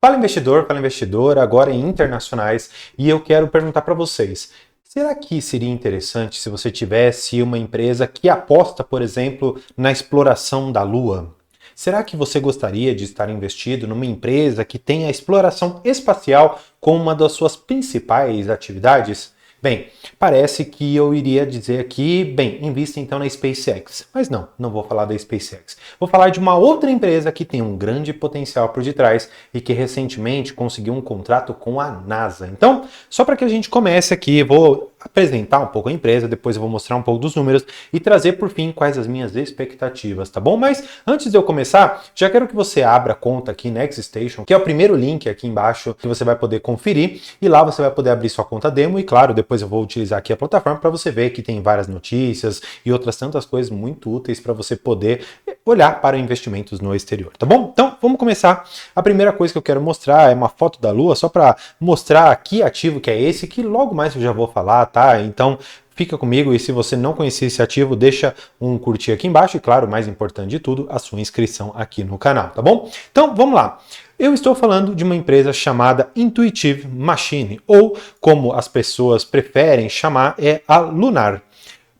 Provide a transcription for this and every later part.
Fala investidor, fala investidora, agora em internacionais, e eu quero perguntar para vocês, será que seria interessante se você tivesse uma empresa que aposta, por exemplo, na exploração da Lua? Será que você gostaria de estar investido numa empresa que tem a exploração espacial como uma das suas principais atividades? Bem, parece que eu iria dizer aqui, invista então na SpaceX. Mas não vou falar da SpaceX. Vou falar de uma outra empresa que tem um grande potencial por detrás e que recentemente conseguiu um contrato com a NASA. Então, só para que a gente comece aqui, vou apresentar um pouco a empresa, depois eu vou mostrar um pouco dos números e trazer por fim quais as minhas expectativas, tá bom? Mas antes de eu começar, já quero que você abra a conta aqui na Xstation, que é o primeiro link aqui embaixo que você vai poder conferir, e lá você vai poder abrir sua conta demo e claro, depois eu vou utilizar aqui a plataforma para você ver que tem várias notícias e outras tantas coisas muito úteis para você poder olhar para investimentos no exterior, tá bom? Então, vamos começar. A primeira coisa que eu quero mostrar é uma foto da Lua, só para mostrar que ativo que é esse, que logo mais eu já vou falar, tá? Então, fica comigo e se você não conhecia esse ativo, deixa um curtir aqui embaixo e, claro, o mais importante de tudo, a sua inscrição aqui no canal, tá bom? Então, vamos lá. Eu estou falando de uma empresa chamada Intuitive Machines, ou como as pessoas preferem chamar, é a Lunar.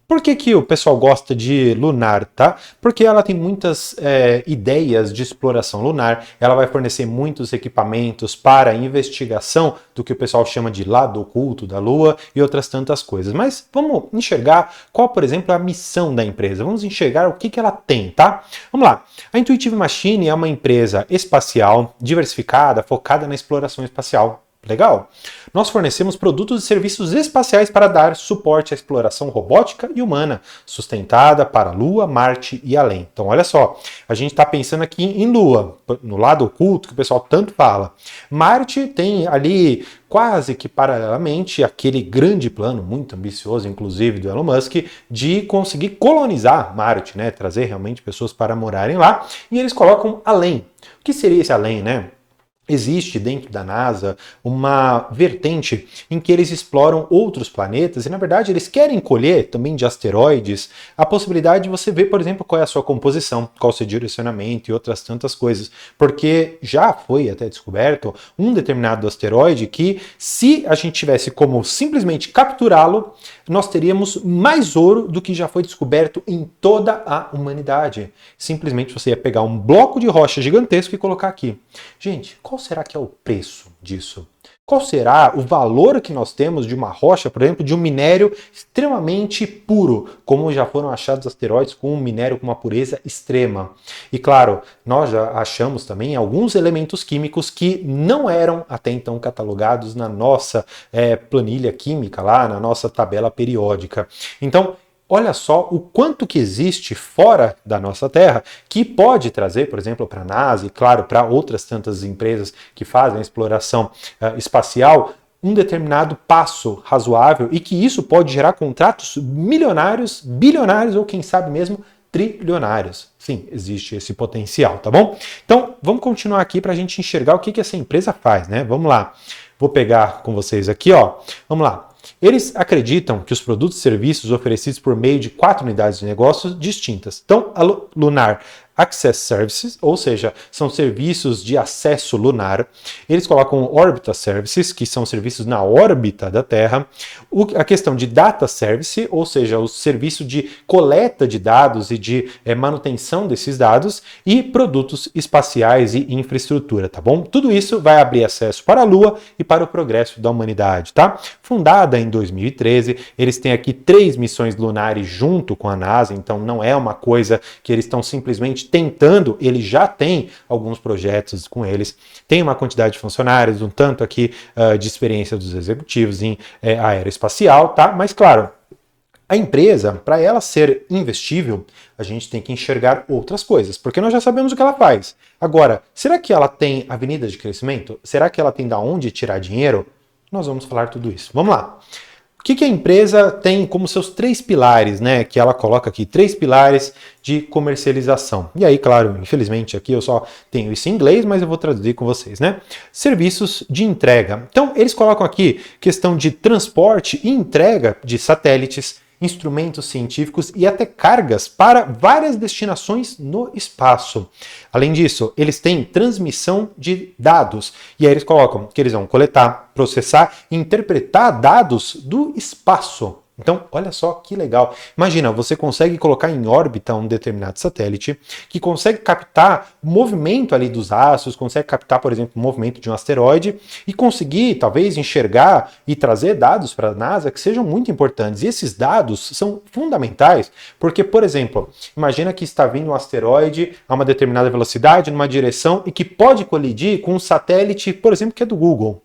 Por que o pessoal gosta de Lunar, tá? Porque ela tem muitas ideias de exploração lunar, ela vai fornecer muitos equipamentos para investigação do que o pessoal chama de lado oculto da Lua e outras tantas coisas. Mas vamos enxergar qual, por exemplo, é a missão da empresa. Vamos enxergar o que ela tem, tá? Vamos lá. A Intuitive Machines é uma empresa espacial, diversificada, focada na exploração espacial. Legal? Nós fornecemos produtos e serviços espaciais para dar suporte à exploração robótica e humana, sustentada para a Lua, Marte e além. Então, olha só, a gente está pensando aqui em Lua, no lado oculto que o pessoal tanto fala. Marte tem ali quase que paralelamente aquele grande plano, muito ambicioso, inclusive do Elon Musk, de conseguir colonizar Marte, né? Trazer realmente pessoas para morarem lá. E eles colocam além. O que seria esse além, né? Existe dentro da NASA uma vertente em que eles exploram outros planetas e, na verdade, eles querem colher também de asteroides a possibilidade de você ver, por exemplo, qual é a sua composição, qual é o seu direcionamento e outras tantas coisas. Porque já foi até descoberto um determinado asteroide que, se a gente tivesse como simplesmente capturá-lo, nós teríamos mais ouro do que já foi descoberto em toda a humanidade. Simplesmente você ia pegar um bloco de rocha gigantesco e colocar aqui. Gente, qual será que é o preço disso? Qual será o valor que nós temos de uma rocha, por exemplo, de um minério extremamente puro, como já foram achados asteroides com um minério com uma pureza extrema? E claro, nós já achamos também alguns elementos químicos que não eram até então catalogados na nossa planilha química, lá na nossa tabela periódica. Então, olha só o quanto que existe fora da nossa Terra que pode trazer, por exemplo, para a NASA e, claro, para outras tantas empresas que fazem a exploração espacial, um determinado passo razoável e que isso pode gerar contratos milionários, bilionários ou, quem sabe mesmo, trilionários. Sim, existe esse potencial, tá bom? Então, vamos continuar aqui para a gente enxergar o que essa empresa faz, né? Vamos lá. Vou pegar com vocês aqui, ó. Vamos lá. Eles acreditam que os produtos e serviços oferecidos por meio de 4 unidades de negócios distintas. Então, a Lunar Access Services, ou seja, são serviços de acesso lunar. Eles colocam Orbita Services, que são serviços na órbita da Terra. A questão de Data Service, ou seja, o serviço de coleta de dados e de manutenção desses dados. E produtos espaciais e infraestrutura, tá bom? Tudo isso vai abrir acesso para a Lua e para o progresso da humanidade, tá? Fundada em 2013, eles têm aqui 3 missões lunares junto com a NASA, então não é uma coisa que eles estão simplesmente tentando, ele já tem alguns projetos com eles, tem uma quantidade de funcionários, um tanto aqui de experiência dos executivos em aeroespacial, tá? Mas claro, a empresa, para ela ser investível, a gente tem que enxergar outras coisas, porque nós já sabemos o que ela faz. Agora, será que ela tem avenida de crescimento? Será que ela tem da onde tirar dinheiro? Nós vamos falar tudo isso. Vamos lá. O que a empresa tem como seus 3 pilares, né? Que ela coloca aqui, 3 pilares de comercialização. E aí, claro, infelizmente aqui eu só tenho isso em inglês, mas eu vou traduzir com vocês, né? Serviços de entrega. Então, eles colocam aqui questão de transporte e entrega de satélites, instrumentos científicos e até cargas para várias destinações no espaço. Além disso, eles têm transmissão de dados, e aí eles colocam que eles vão coletar, processar e interpretar dados do espaço. Então, olha só que legal. Imagina, você consegue colocar em órbita um determinado satélite que consegue captar o movimento ali dos astros, consegue captar, por exemplo, o movimento de um asteroide e conseguir, talvez, enxergar e trazer dados para a NASA que sejam muito importantes. E esses dados são fundamentais porque, por exemplo, imagina que está vindo um asteroide a uma determinada velocidade, numa direção e que pode colidir com um satélite, por exemplo, que é do Google.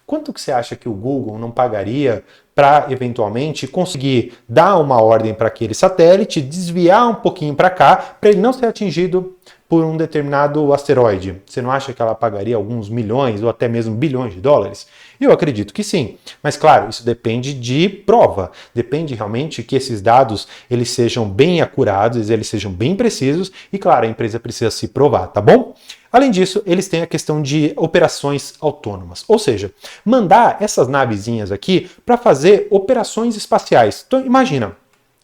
Quanto que você acha que o Google não pagaria para, eventualmente, conseguir dar uma ordem para aquele satélite, desviar um pouquinho para cá, para ele não ser atingido por um determinado asteroide? Você não acha que ela pagaria alguns milhões ou até mesmo bilhões de dólares? Eu acredito que sim. Mas, claro, isso depende de prova. Depende realmente que esses dados eles sejam bem acurados, eles sejam bem precisos e, claro, a empresa precisa se provar, tá bom? Além disso, eles têm a questão de operações autônomas, ou seja, mandar essas navezinhas aqui para fazer operações espaciais. Então, imagina,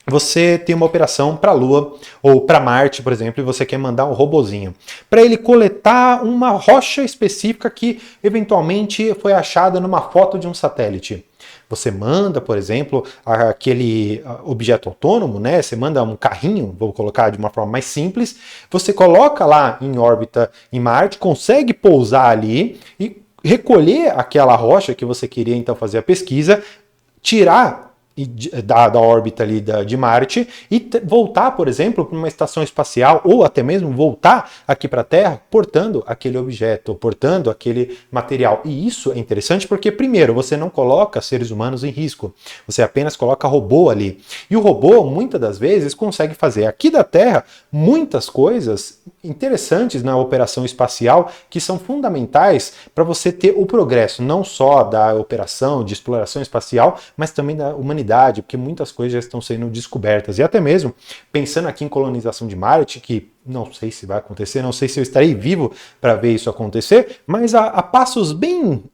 você tem uma operação para a Lua ou para Marte, por exemplo, e você quer mandar um robozinho para ele coletar uma rocha específica que eventualmente foi achada numa foto de um satélite. Você manda, por exemplo, aquele objeto autônomo, né? Você manda um carrinho, vou colocar de uma forma mais simples, você coloca lá em órbita em Marte, consegue pousar ali e recolher aquela rocha que você queria então fazer a pesquisa, tirar da órbita ali de Marte e voltar, por exemplo, para uma estação espacial ou até mesmo voltar aqui para a Terra portando aquele objeto, portando aquele material. E isso é interessante porque, primeiro, você não coloca seres humanos em risco, você apenas coloca robô ali. E o robô, muitas das vezes, consegue fazer aqui da Terra muitas coisas interessantes na operação espacial que são fundamentais para você ter o progresso, não só da operação de exploração espacial, mas também da humanidade, porque muitas coisas já estão sendo descobertas. E até mesmo, pensando aqui em colonização de Marte, que não sei se vai acontecer, não sei se eu estarei vivo para ver isso acontecer, mas a passos bem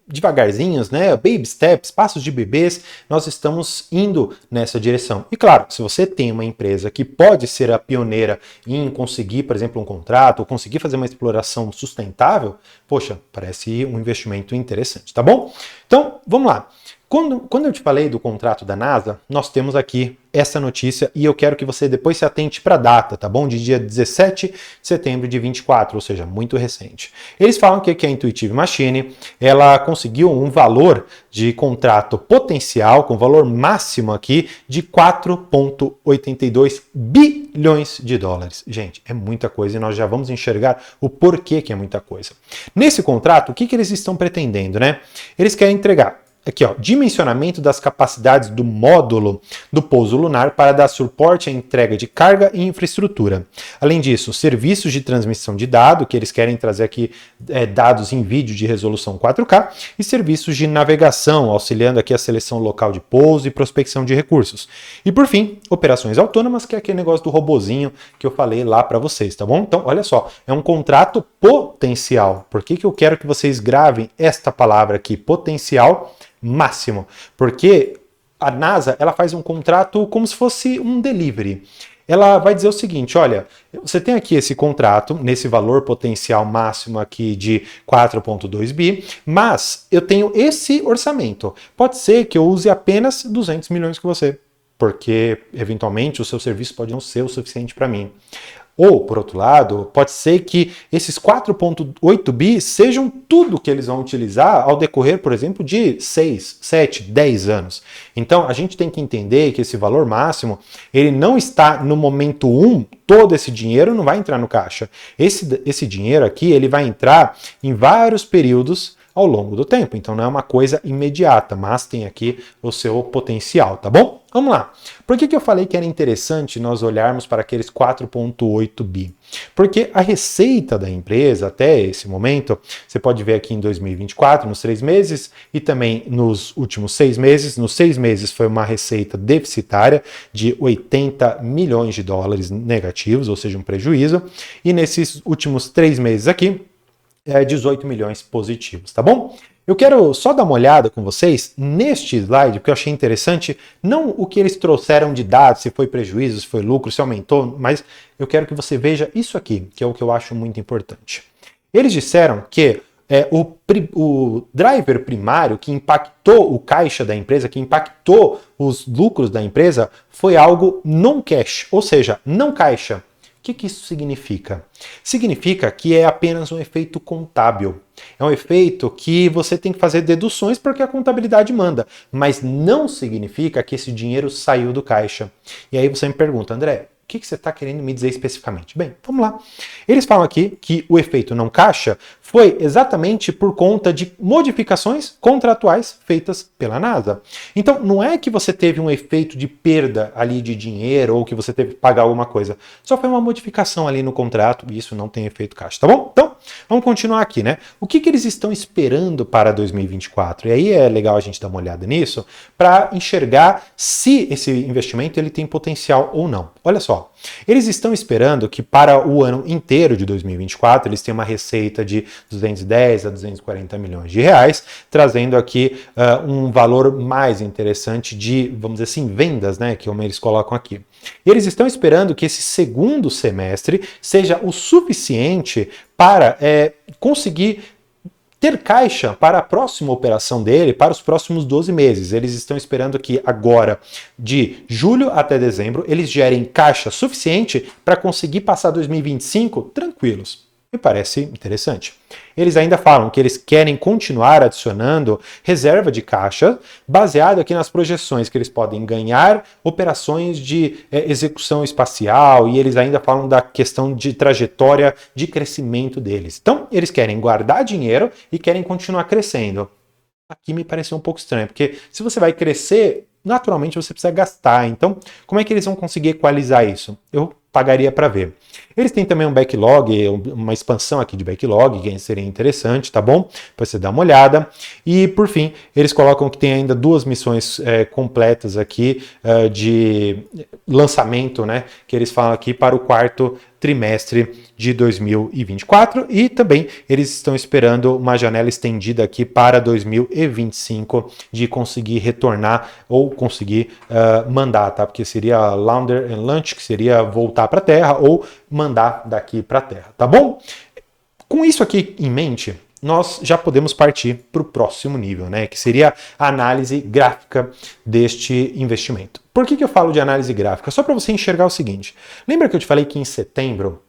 devagarzinhos, né, baby steps, passos de bebês, nós estamos indo nessa direção. E claro, se você tem uma empresa que pode ser a pioneira em conseguir, por exemplo, um contrato, ou conseguir fazer uma exploração sustentável, poxa, parece um investimento interessante, tá bom? Então, vamos lá. Quando eu te falei do contrato da NASA, nós temos aqui essa notícia e eu quero que você depois se atente para a data, tá bom? De dia 17 de setembro de 24, ou seja, muito recente. Eles falam que a Intuitive Machine, ela conseguiu um valor de contrato potencial, com valor máximo aqui, de 4,82 bilhões de dólares. Gente, é muita coisa e nós já vamos enxergar o porquê que é muita coisa. Nesse contrato, o que eles estão pretendendo, né? Eles querem entregar aqui, ó, dimensionamento das capacidades do módulo do pouso lunar para dar suporte à entrega de carga e infraestrutura. Além disso, serviços de transmissão de dados, que eles querem trazer aqui dados em vídeo de resolução 4K, e serviços de navegação, auxiliando aqui a seleção local de pouso e prospecção de recursos. E por fim, operações autônomas, que é aquele negócio do robozinho que eu falei lá para vocês, tá bom? Então, olha só, é um contrato potencial. Por que eu quero que vocês gravem esta palavra aqui, potencial máximo? Porque a NASA, ela faz um contrato como se fosse um delivery. Ela vai dizer o seguinte, olha, você tem aqui esse contrato, nesse valor potencial máximo aqui de 4,2 bi, mas eu tenho esse orçamento. Pode ser que eu use apenas 200 milhões com você, porque eventualmente o seu serviço pode não ser o suficiente para mim. Ou, por outro lado, pode ser que esses 4,8 bi sejam tudo que eles vão utilizar ao decorrer, por exemplo, de 6, 7, 10 anos. Então, a gente tem que entender que esse valor máximo, ele não está no momento 1, todo esse dinheiro não vai entrar no caixa. Esse dinheiro aqui, ele vai entrar em vários períodos ao longo do tempo. Então, não é uma coisa imediata, mas tem aqui o seu potencial, tá bom? Vamos lá. Por que eu falei que era interessante nós olharmos para aqueles 4,8 bi? Porque a receita da empresa, até esse momento, você pode ver aqui em 2024, nos 3 meses, e também nos últimos 6 meses. Nos 6 meses foi uma receita deficitária de 80 milhões de dólares negativos, ou seja, um prejuízo. E nesses últimos 3 meses aqui, 18 milhões positivos, tá bom? Eu quero só dar uma olhada com vocês neste slide, porque eu achei interessante, não o que eles trouxeram de dados, se foi prejuízo, se foi lucro, se aumentou, mas eu quero que você veja isso aqui, que é o que eu acho muito importante. Eles disseram que o driver primário que impactou o caixa da empresa, que impactou os lucros da empresa, foi algo non-cash, ou seja, não caixa. O que isso significa? Significa que é apenas um efeito contábil. É um efeito que você tem que fazer deduções porque a contabilidade manda, mas não significa que esse dinheiro saiu do caixa. E aí você me pergunta, André, o que você está querendo me dizer especificamente? Bem, vamos lá. Eles falam aqui que o efeito não caixa foi exatamente por conta de modificações contratuais feitas pela NASA. Então, não é que você teve um efeito de perda ali de dinheiro ou que você teve que pagar alguma coisa. Só foi uma modificação ali no contrato e isso não tem efeito caixa, tá bom? Então, vamos continuar aqui, né? O que eles estão esperando para 2024? E aí é legal a gente dar uma olhada nisso para enxergar se esse investimento ele tem potencial ou não. Olha só, eles estão esperando que para o ano inteiro de 2024 eles tenham uma receita de 210 a 240 milhões de reais, trazendo aqui um valor mais interessante de, vamos dizer assim, vendas, né, que eles colocam aqui. Eles estão esperando que esse segundo semestre seja o suficiente para conseguir ter caixa para a próxima operação dele, para os próximos 12 meses. Eles estão esperando que agora, de julho até dezembro, eles gerem caixa suficiente para conseguir passar 2025 tranquilos. Me parece interessante. Eles ainda falam que eles querem continuar adicionando reserva de caixa, baseado aqui nas projeções que eles podem ganhar operações de execução espacial, e eles ainda falam da questão de trajetória de crescimento deles. Então, eles querem guardar dinheiro e querem continuar crescendo. Aqui me pareceu um pouco estranho, porque se você vai crescer, naturalmente você precisa gastar. Então, como é que eles vão conseguir equalizar isso? Eu pagaria para ver. Eles têm também um backlog, uma expansão aqui de backlog, que seria interessante, tá bom? Para você dar uma olhada. E, por fim, eles colocam que tem ainda 2 missões completas aqui de lançamento, né? Que eles falam aqui para o 4º trimestre de 2024 e também eles estão esperando uma janela estendida aqui para 2025 de conseguir retornar ou conseguir mandar, tá? Porque seria Launder and Launch, que seria voltar para a Terra ou mandar daqui para a Terra, tá bom? Com isso aqui em mente, nós já podemos partir para o próximo nível, né? Que seria a análise gráfica deste investimento. Por que eu falo de análise gráfica? Só para você enxergar o seguinte. Lembra que eu te falei que em setembro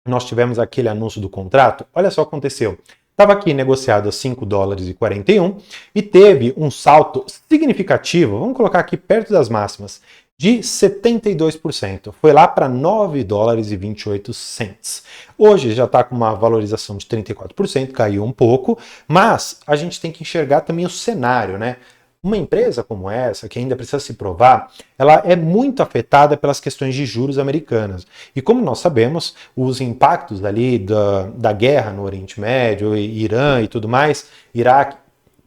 nós tivemos aquele anúncio do contrato? Olha só o que aconteceu. Estava aqui negociado a 5 dólares e 41 e teve um salto significativo, vamos colocar aqui perto das máximas, de 72%. Foi lá para 9 dólares e 28 cents. Hoje já está com uma valorização de 34%, caiu um pouco, mas a gente tem que enxergar também o cenário, né? Uma empresa como essa, que ainda precisa se provar, ela é muito afetada pelas questões de juros americanas. E como nós sabemos, os impactos ali da guerra no Oriente Médio, Irã e tudo mais, Iraque,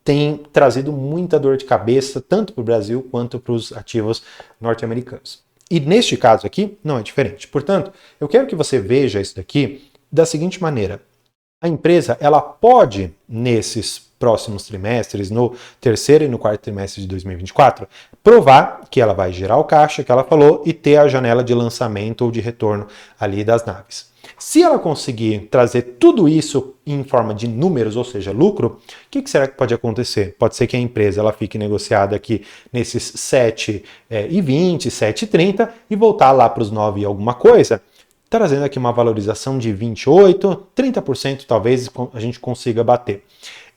tem trazido muita dor de cabeça, tanto para o Brasil quanto para os ativos norte-americanos. E neste caso aqui, não é diferente. Portanto, eu quero que você veja isso daqui da seguinte maneira. A empresa, ela pode, nesses próximos trimestres, no 3º e no 4º trimestre de 2024, provar que ela vai gerar o caixa que ela falou e ter a janela de lançamento ou de retorno ali das naves. Se ela conseguir trazer tudo isso em forma de números, ou seja, lucro, o que será que pode acontecer? Pode ser que a empresa ela fique negociada aqui nesses 7,20, 7,30 e voltar lá para os 9 e alguma coisa, trazendo aqui uma valorização de 28, 30% talvez a gente consiga bater.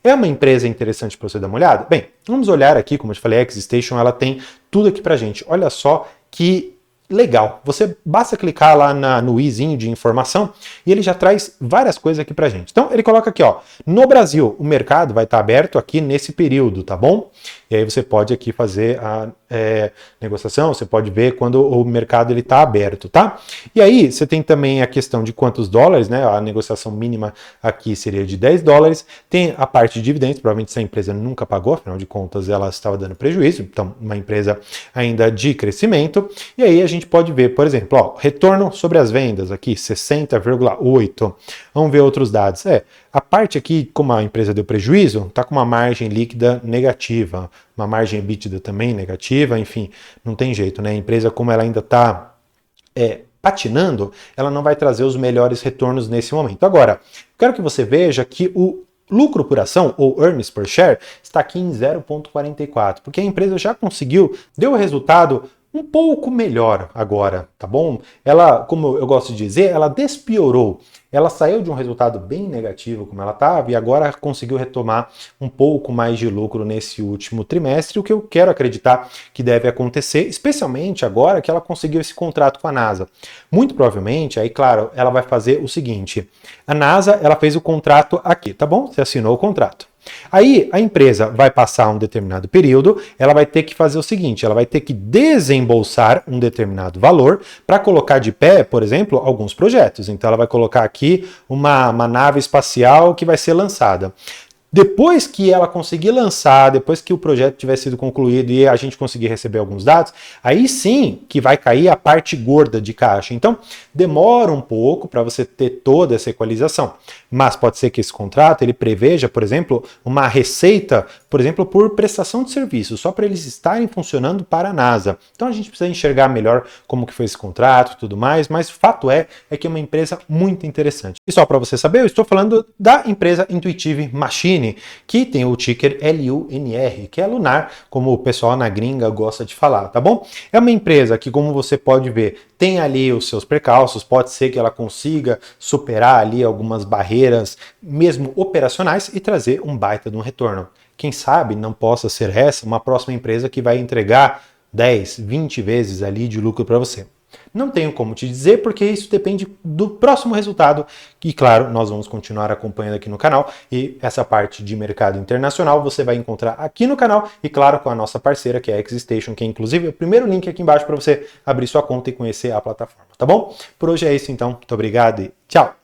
É uma empresa interessante para você dar uma olhada? Bem, vamos olhar aqui, como eu te falei, a Xstation, ela tem tudo aqui pra gente. Olha só que legal. Você basta clicar lá no izinho de informação e ele já traz várias coisas aqui pra gente. Então, ele coloca aqui, ó, no Brasil, o mercado vai estar aberto aqui nesse período, tá bom? E aí você pode aqui fazer negociação, você pode ver quando o mercado está aberto, tá? E aí você tem também a questão de quantos dólares, né? A negociação mínima aqui seria de 10 dólares. Tem a parte de dividendos, provavelmente essa empresa nunca pagou, afinal de contas ela estava dando prejuízo, então uma empresa ainda de crescimento. E aí a gente pode ver, por exemplo, ó, retorno sobre as vendas aqui, 60,8. Vamos ver outros dados. A parte aqui, como a empresa deu prejuízo, está com uma margem líquida negativa, uma margem EBITDA também negativa, enfim, não tem jeito, né? A empresa, como ela ainda está patinando, ela não vai trazer os melhores retornos nesse momento. Agora, quero que você veja que o lucro por ação, ou earnings per share, está aqui em 0,44, porque a empresa já conseguiu, deu o resultado um pouco melhor agora, tá bom? Ela, como eu gosto de dizer, ela despiorou. Ela saiu de um resultado bem negativo como ela estava e agora conseguiu retomar um pouco mais de lucro nesse último trimestre, o que eu quero acreditar que deve acontecer, especialmente agora que ela conseguiu esse contrato com a NASA. Muito provavelmente, aí claro, ela vai fazer o seguinte, a NASA, ela fez o contrato aqui, tá bom? Você assinou o contrato. Aí a empresa vai passar um determinado período, ela vai ter que fazer o seguinte, ela vai ter que desembolsar um determinado valor para colocar de pé, por exemplo, alguns projetos. Então ela vai colocar aqui uma nave espacial que vai ser lançada. Depois que ela conseguir lançar, depois que o projeto tiver sido concluído e a gente conseguir receber alguns dados, aí sim que vai cair a parte gorda de caixa. Então, demora um pouco para você ter toda essa equalização. Mas pode ser que esse contrato ele preveja, por exemplo, uma receita, por exemplo, por prestação de serviço, só para eles estarem funcionando para a NASA. Então a gente precisa enxergar melhor como que foi esse contrato e tudo mais, mas o fato é que é uma empresa muito interessante. E só para você saber, eu estou falando da empresa Intuitive Machine, que tem o ticker LUNR, que é lunar, como o pessoal na gringa gosta de falar, tá bom? É uma empresa que, como você pode ver, tem ali os seus percalços, pode ser que ela consiga superar ali algumas barreiras, mesmo operacionais, e trazer um baita de um retorno. Quem sabe não possa ser essa uma próxima empresa que vai entregar 10, 20 vezes ali de lucro para você. Não tenho como te dizer, porque isso depende do próximo resultado. E claro, nós vamos continuar acompanhando aqui no canal. E essa parte de mercado internacional você vai encontrar aqui no canal. E claro, com a nossa parceira, que é a Xstation, que é inclusive o primeiro link aqui embaixo para você abrir sua conta e conhecer a plataforma, tá bom? Por hoje é isso então. Muito obrigado e tchau!